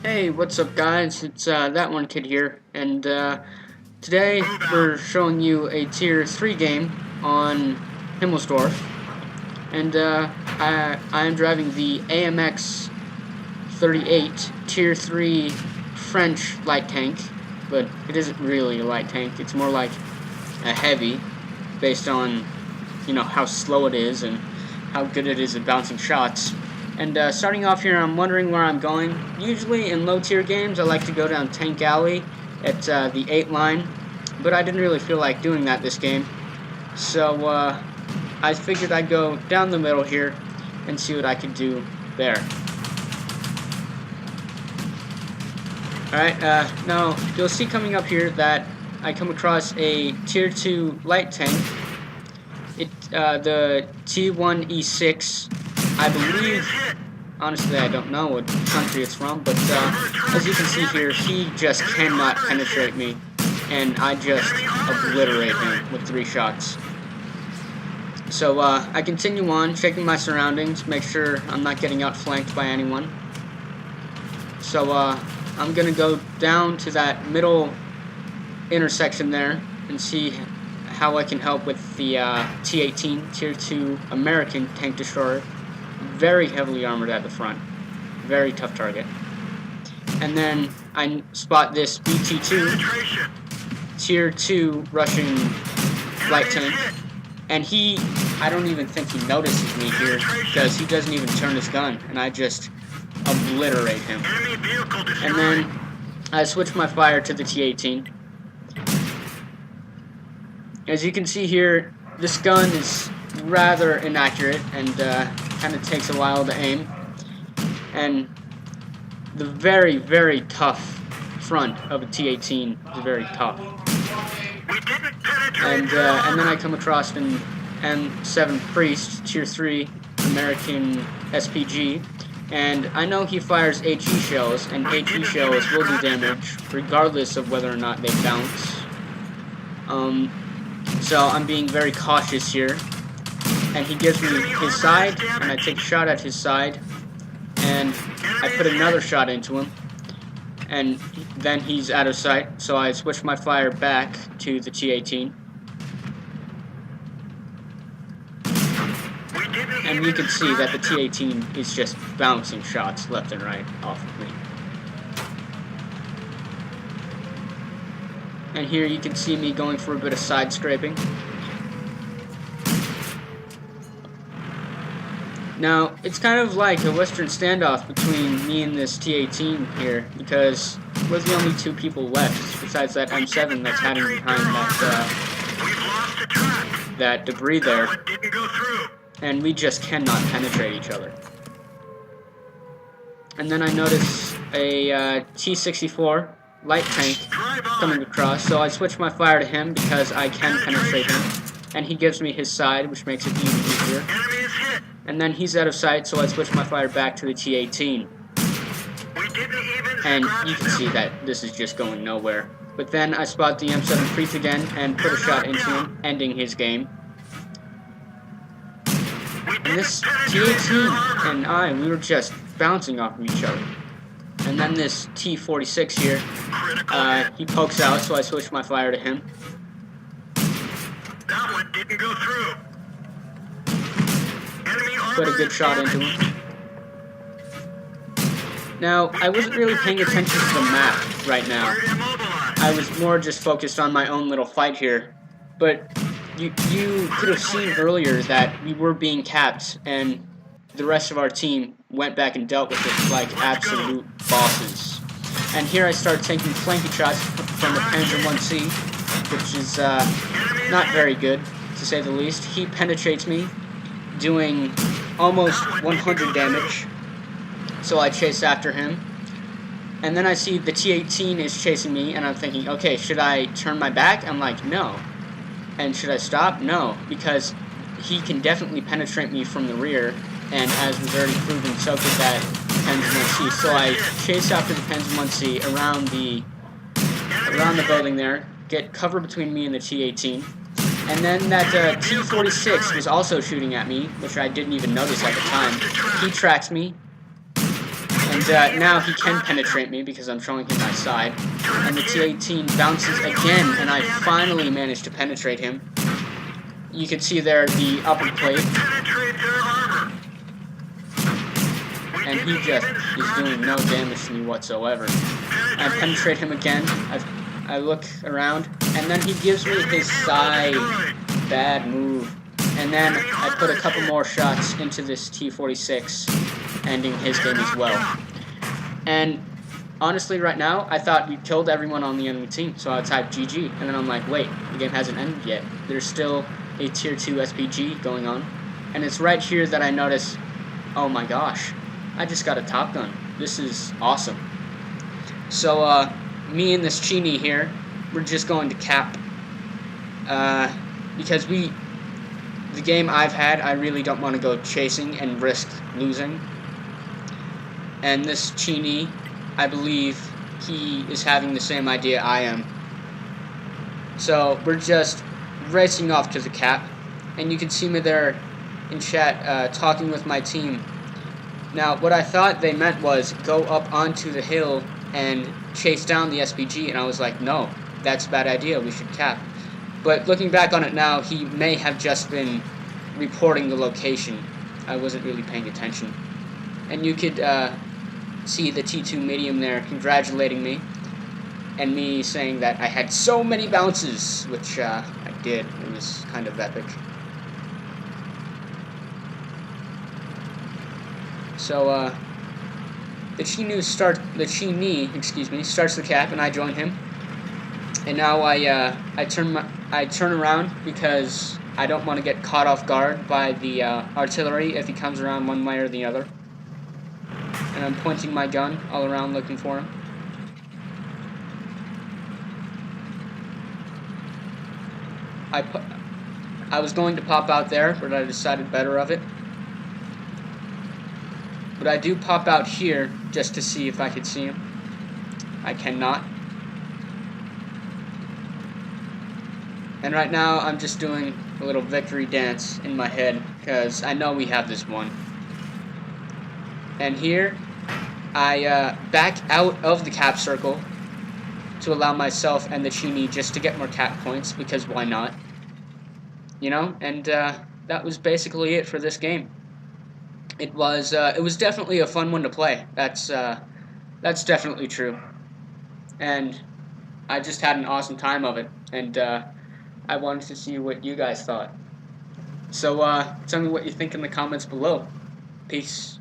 Hey, what's up guys? It's that one kid here, and today we're showing you a tier 3 game on Himmelsdorf, and I am driving the Amx38 tier 3 French light tank, but it isn't really a light tank, it's more like a heavy, based on, how slow it is and how good it is at bouncing shots. And starting off here, I'm wondering where I'm going. Usually in low-tier games, I like to go down Tank Alley at the 8 line, but I didn't really feel like doing that this game. So I figured I'd go down the middle here and see what I could do there. Alright, now you'll see coming up here that I come across a tier 2 light tank. The T1E6, I believe, honestly I don't know what country it's from, but as you can see here, he just cannot penetrate me, and I just obliterate him with 3 shots. So I continue on, checking my surroundings, make sure I'm not getting outflanked by anyone. So I'm gonna go down to that middle intersection there and see how I can help with the T-18 Tier 2 American tank destroyer. Very heavily armored at the front. Very tough target. And then I spot this BT-2 Tier 2 Russian light tank. And I don't even think he notices me here, because he doesn't even turn his gun, and I just obliterate him. And then I switch my fire to the T-18. As you can see here, this gun is rather inaccurate and kind of takes a while to aim. And the very, very tough front of a T-18 is very tough. And then I come across an M7 Priest, Tier 3 American SPG. And I know he fires HE shells, and HE shells will do damage regardless of whether or not they bounce. So I'm being very cautious here, and he gives me his side, and I take a shot at his side, and I put another shot into him, and then he's out of sight, so I switch my fire back to the T-18. And you can see that the T-18 is just bouncing shots left and right off of me. And here you can see me going for a bit of side scraping. Now, it's kind of like a western standoff between me and this T-18 here, because we're the only 2 people left, besides that M7 that's hiding behind that debris there. And we just cannot penetrate each other. And then I notice a T-64 light tank coming across, so I switch my fire to him because I can penetrate him, and he gives me his side, which makes it even easier. And then he's out of sight, so I switch my fire back to the T-18. And you can see that this is just going nowhere. But then I spot the M7 Priest again and put a shot into him, ending his game. And this T-18 and I, we were just bouncing off of each other. And then this T-46 here, he pokes out, so I switch my fire to him. That one didn't go through. Put a good shot into him. Now, I wasn't really paying attention to the map right now. I was more just focused on my own little fight here. But you could have seen earlier that we were being capped, and the rest of our team went back and dealt with it like absolute bosses. And here I start taking flanking shots from the Panzer 1C, which is not very good, to say the least. He penetrates me, doing almost 100 damage, so I chase after him. And then I see the T-18 is chasing me, and I'm thinking, okay, should I turn my back? I'm like, no. And should I stop? No, because he can definitely penetrate me from the rear, and as was already proven, so could that Panzer 1C. So I chase after the Panzer 1C around the building there, get cover between me and the T-18, and then that T-46 was also shooting at me, which I didn't even notice at the time. He tracks me, And now he can penetrate me because I'm showing him my side. And the T-18 bounces again, and I finally managed to penetrate him. You can see there the upper plate. And he just is doing no damage to me whatsoever. I penetrate him again. I look around, and then he gives me his side. Bad move. And then I put a couple more shots into this T-46, ending his game as well. And honestly, right now, I thought we killed everyone on the enemy team, so I typed GG. And then I'm like, wait, the game hasn't ended yet. There's still a Tier 2 SPG going on. And it's right here that I notice, oh my gosh, I just got a Top Gun. This is awesome. So, me and this Chini here, we're just going to cap. Because the game I've had, I really don't want to go chasing and risk losing. And this Chini, I believe he is having the same idea I am. So we're just racing off to the cap. And you can see me there in chat talking with my team. Now, what I thought they meant was go up onto the hill and chase down the SPG. And I was like, no, that's a bad idea. We should cap. But looking back on it now, he may have just been reporting the location. I wasn't really paying attention. And you could see the T2 medium there congratulating me. And me saying that I had so many bounces, which I did. It was kind of epic. So, the Chini starts the cap, and I join him. And now I turn around because I don't want to get caught off guard by the artillery if he comes around one way or the other. And I'm pointing my gun all around looking for him. I was going to pop out there, but I decided better of it. But I do pop out here just to see if I could see him. I cannot. And right now, I'm just doing a little victory dance in my head, because I know we have this one. And here, I back out of the cap circle to allow myself and the Chini just to get more cap points, because why not? You know, and that was basically it for this game. It was definitely a fun one to play. That's definitely true. And I just had an awesome time of it, and I wanted to see what you guys thought. So, tell me what you think in the comments below. Peace.